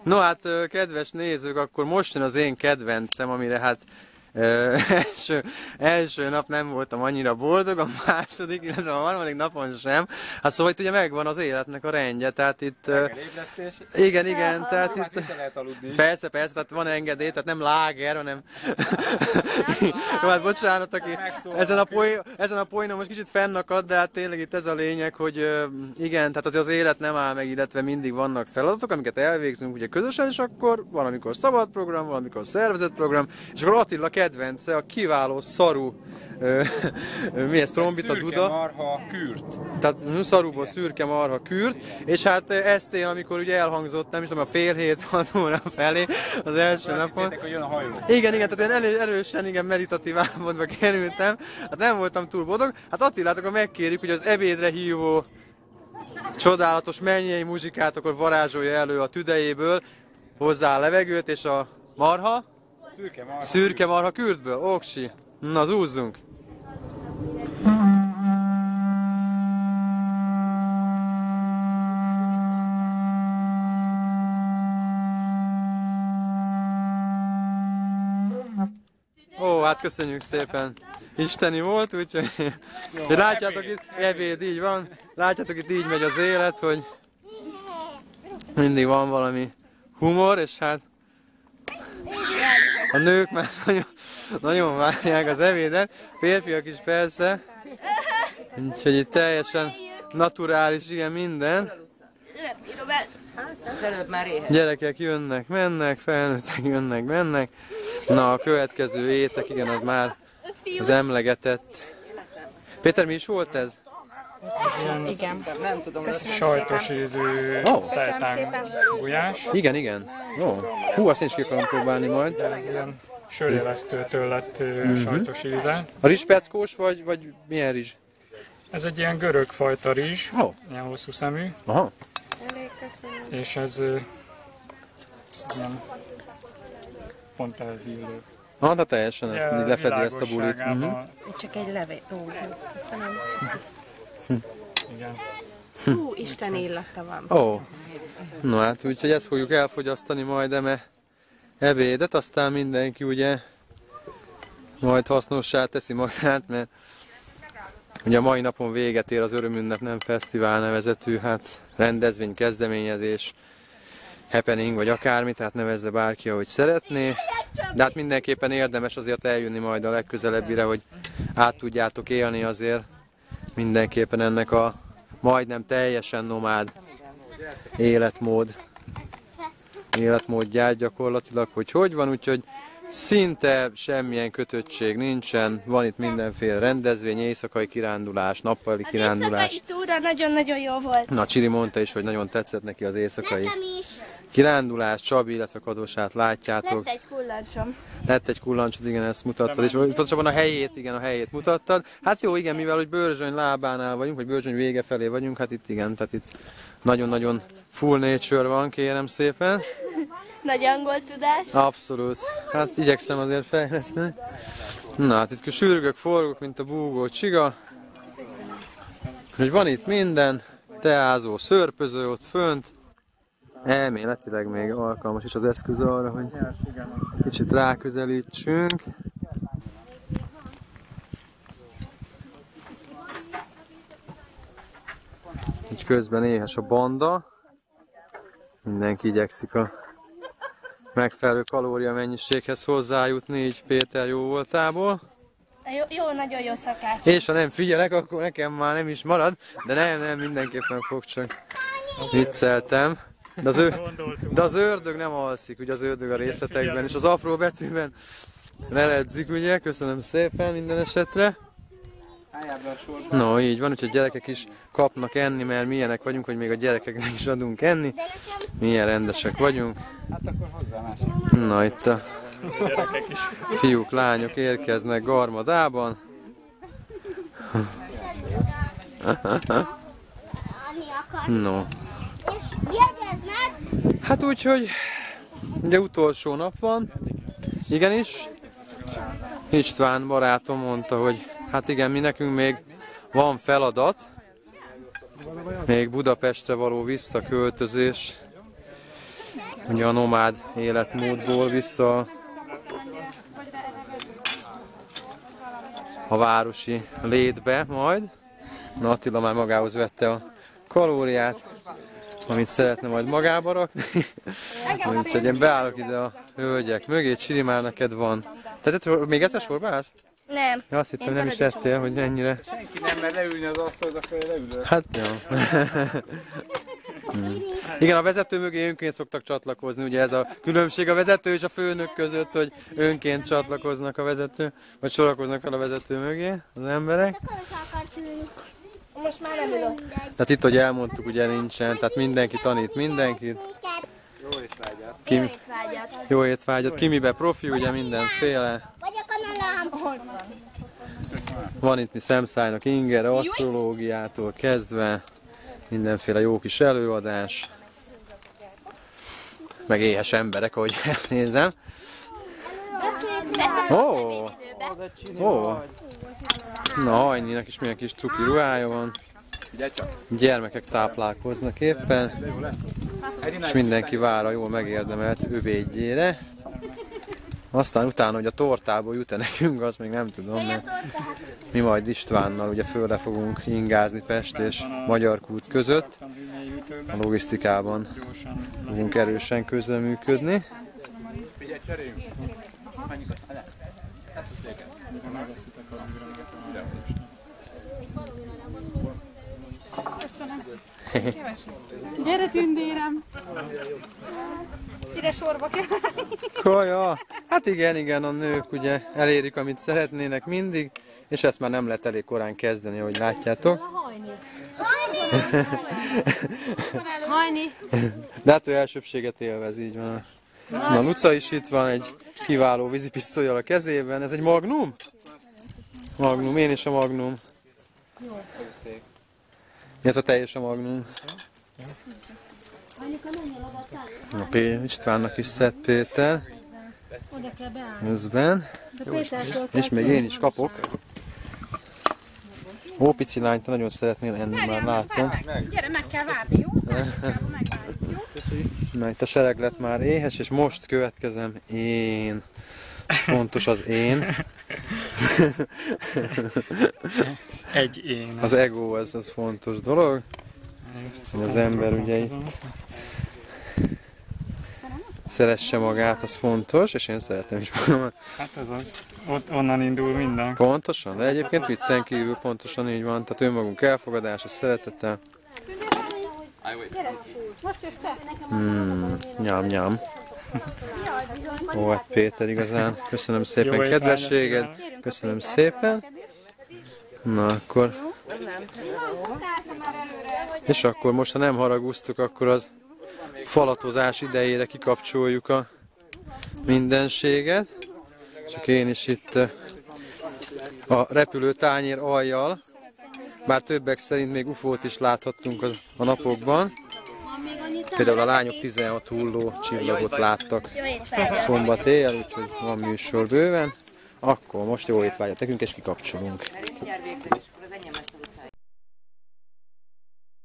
No hát, kedves nézők, akkor most jön az én kedvencem, amire hát első nap nem voltam annyira boldog, a második, illetve a harmadik napon sem. Hát szóval itt ugye megvan az életnek a rendje, tehát itt... Igen, tehát itt... Persze, tehát van engedély, tehát nem láger, hanem... Jó, hát bocsánat, aki ezen a poénon most kicsit fennakad, de hát tényleg itt ez a lényeg, hogy igen, tehát azért az élet nem áll meg, illetve mindig vannak feladatok, amiket elvégzünk ugye közösen, és akkor valamikor szabad program, valamikor szervezett program, és akkor Attila kedvence, a kiváló szarú, mi ez, trombita, duda? Szürke marha kürt. Tehát szarúból szürke marha kürt, és hát ezt én, amikor ugye elhangzott, nem is tudom, a fél hét, 6 óra felé az első napon. Azt hogy jön a hajó. Igen, tehát én erősen meditatív állapotba kerültem, hát nem voltam túl boldog. Hát Attilát akkor megkérjük, hogy az ebédre hívó csodálatos mennyei muzsikát akkor varázsolja elő a tüdejéből, hozzá a levegőt, és a marha? Szürke marha kürtből, oksi. Na, zúzzunk! Ó, hát köszönjük szépen! Isteni volt, úgyhogy látjátok itt, ebéd így van, látjátok itt így megy az élet, hogy mindig van valami humor, és hát a nők már nagyon várják az ebédet, férfiak is persze, úgyhogy itt teljesen naturális, igen, minden. Gyerekek jönnek, mennek, felnőttek jönnek, mennek. Na, a következő étek, igen, az már az emlegetett. Péter, mi is volt ez? Igen. Nem tudom, Sajtos ízű szejtán gulyás. Igen. Hú, azt én is ki akarom próbálni majd. Ez ilyen sörélesztőtől lett sajtos íze. A rizspeckós vagy milyen rizs? Ez egy ilyen görög fajta rizs, ilyen hosszú szemű. Aha. És ez ilyen pont ehhez illő. Hát teljesen ezt lefedi ezt a bulit. Csak egy levél. Ó, köszönöm. Igen. Hú, Isten illata van. Ó. No hát úgyhogy ezt fogjuk elfogyasztani majd ebédet, aztán mindenki ugye majd hasznossá teszi magát, mert ugye a mai napon véget ér az Örömünnep nem fesztivál nevezetű rendezvény, kezdeményezés, happening vagy akármi, tehát nevezze bárki, ahogy szeretné. De hát mindenképpen érdemes azért eljönni majd a legközelebbire, hogy át tudjátok élni azért mindenképpen ennek a majdnem teljesen nomád életmódját gyakorlatilag, hogy van, úgyhogy szinte semmilyen kötöttség nincsen, van itt mindenféle rendezvény, éjszakai kirándulás, nappali kirándulás. Az éjszakai túra nagyon-nagyon jó volt. Na, Csiri mondta is, hogy nagyon tetszett neki az éjszakai kirándulás, Csabi, illetve Kadosát látjátok. Lett egy kullancsod, igen, ezt mutattad, és pontosabban a helyét mutattad. Hát jó, igen, mivel hogy Börzsöny lábánál vagyunk, vagy Börzsöny vége felé vagyunk, hát itt igen, tehát itt nagyon-nagyon full nature van, kérem szépen. Nagy angol tudás. Abszolút. Hát igyekszem azért fejleszteni. Na, hát itt sürgök, forgok, mint a búgó csiga. Hogy van itt minden, teázó, szörpöző ott fönt. Elméletileg még alkalmas is az eszköz arra, hogy kicsit ráközelítsünk. Így közben éhes a banda. Mindenki igyekszik a megfelelő kalóriamennyiséghez hozzájutni, így Péter jó voltából. Jó, nagyon jó szakács. És ha nem figyelek, akkor nekem már nem is marad, de nem, mindenképpen fog, csak vicceltem. De az ördög nem alszik, ugye az ördög a részletekben, és az apró betűben leledzik, ugye, köszönöm szépen minden esetre. No, így van, úgyhogy gyerekek is kapnak enni, mert milyenek vagyunk, hogy még a gyerekeknek is adunk enni. Milyen rendesek vagyunk. Hát akkor hozzá másik. Na, itt a fiúk, lányok érkeznek garmadában. No. Hát úgyhogy ugye utolsó nap van. Igenis. István barátom mondta, hogy hát igen, mi nekünk még van feladat. Még Budapestre való visszaköltözés ugye a nomád életmódból vissza a városi létbe majd. Na, Attila már magához vette a kalóriát, amit szeretne majd magába rakni. Úgyhogy én beállok ide a hölgyek mögé. Csiri, már neked van. Tehát még egyszer sorba állsz? Nem. Ja, azt hittem, nem is ettél, hogy ennyire. Senki nem mer leülni az asztalra, felé leülök. Hát jó. Igen, a vezető mögé önként szoktak csatlakozni, ugye ez a különbség a vezető és a főnök között, hogy önként csatlakoznak a vezető, vagy sorakoznak fel a vezető mögé az emberek. Most már nem ülök. Tehát itt, hogy elmondtuk, ugye nincsen, tehát mindenki tanít mindenkit. Jó étvágyat. Ki, Jó étvágyat. jó étvágyat, ki mibe profi, ugye mindenféle. Vagy a kanalám. Van itt mi szemszájnak ingere, asztrológiától kezdve, mindenféle jó kis előadás. Meg éhes emberek, ahogy elnézem. Ó! Ó! Na, Hajninak is milyen kis cuki ruhája van. Gyermekek táplálkoznak éppen. És mindenki vár a jól megérdemelt övédjére. Aztán utána, hogy a tortából jut-e nekünk, azt még nem tudom, mert mi majd Istvánnal ugye fölle fogunk ingázni Pest és Magyarkút között. A logisztikában fogunk erősen közreműködni. Gyere, tündérem! Ide sorba kell. Kaja! Hát igen, a nők ugye elérik, amit szeretnének mindig, és ezt már nem lehet elég korán kezdeni, ahogy látjátok. Hajni! De hát ő elsőbséget élvez, így van. Na, Luca is itt van egy kiváló vízipisztollyal a kezében. Ez egy Magnum? Magnum, én is a Magnum. Illetve te is a Magnum. A Istvánnak is Szent Péter. Közben. És még én is kapok. Ó, pici lány, te nagyon szeretnél enni, már látom. Gyere, meg kell várni, jó? Na, itt a sereglet már éhes, és most következem én. Fontos az én. Egy én. Az ego, az fontos dolog. Az ember ugye itt szeresse magát, az fontos, és én szeretem is magamat. Hát ez az. Onnan indul minden. Pontosan, de egyébként viccen kívül pontosan így van. Tehát önmagunk elfogadása, szeretete. Nyám. Ó, hát Péter igazán. Köszönöm szépen kedvességed. Köszönöm szépen. Na akkor. És akkor most, ha nem haraguztuk, akkor az falatozás idejére kikapcsoljuk a mindenséget. Csak én is itt a repülőtányér aljjal, bár többek szerint még UFO-t is láthattunk a napokban. Például a lányok 16 hulló csillagot láttak szombat éjjel, úgyhogy van műsor bőven. Akkor most jó étvágyat nekünk, és kikapcsolunk.